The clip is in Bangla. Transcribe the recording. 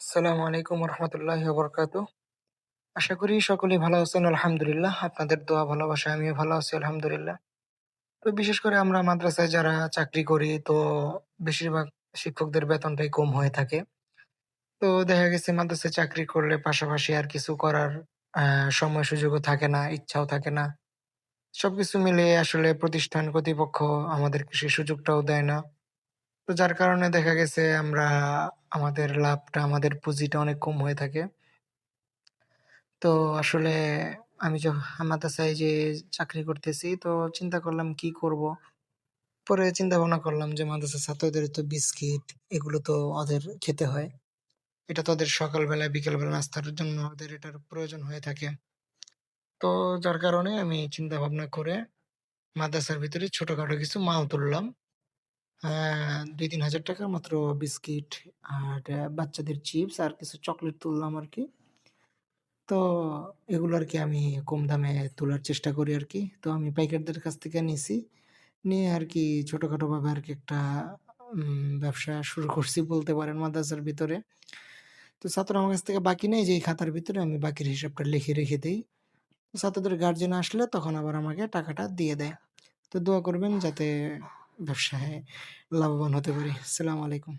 আসসালামু আলাইকুম রহমতুল্লাহি ওবরকাতুহ। আশা করি সকলেই ভালো আছেন আলহামদুলিল্লাহ। আপনাদের দোয়া ভালোবাসায় আমিও ভালো আছি আলহামদুলিল্লাহ। তো বিশেষ করে আমরা মাদ্রাসায় যারা চাকরি করি তো বেশিরভাগ শিক্ষকদের বেতনটাই কম হয়ে থাকে। তো দেখা গেছে মাদ্রাসায় চাকরি করলে পাশাপাশি আর কিছু করার সময় সুযোগও থাকে না, ইচ্ছাও থাকে না। সবকিছু মিলিয়ে আসলে প্রতিষ্ঠান কর্তৃপক্ষ আমাদেরকে সেই সুযোগটাও দেয় না। তো যার কারণে দেখা গেছে আমরা আমাদের লাভটা, আমাদের পুঁজিটা অনেক কম হয়ে থাকে। তো আসলে আমি মাদ্রাসায় যে চাকরি করতেছি তো চিন্তা করলাম কি করব? পরে চিন্তা ভাবনা করলাম যে মাদ্রাসার ছাত্রদের তো বিস্কিট এগুলো তো ওদের খেতে হয়। এটা তো ওদের সকালবেলা বিকেলবেলা নাস্তার জন্য ওদের এটার প্রয়োজন হয়ে থাকে। তো যার কারণে আমি চিন্তা ভাবনা করে মাদ্রাসার ভিতরে ছোটখাটো কিছু মাল তুললাম। ২-৩ হাজার টাকার মাত্র বিস্কিট আর বাচ্চাদের চিপস আর কিছু চকলেট তুললাম আরকি। তো এগুলো আরকি আমি কম দামে তোলার চেষ্টা করি আরকি। তো আমি পাইকারদের কাছ থেকে নিছি। নিয়ে আরকি ছোটখাটোভাবে আরকি একটা ব্যবসা শুরু করছি বলতে পারেন মাদ্রাসার ভিতরে। তো ছাত্ররা আমার কাছ থেকে বাকি নেয় যে এই খাতার ভিতরে আমি বাকির হিসাবটা লিখে রেখে দেই। তো ছাত্রদের গার্ডিয়ান আসলে তখন আবার আমাকে টাকাটা দিয়ে দেয়। তো দোয়া করবেন যাতে ব্যবসায় লাভবান হতে পারি। আসসালামু আলাইকুম।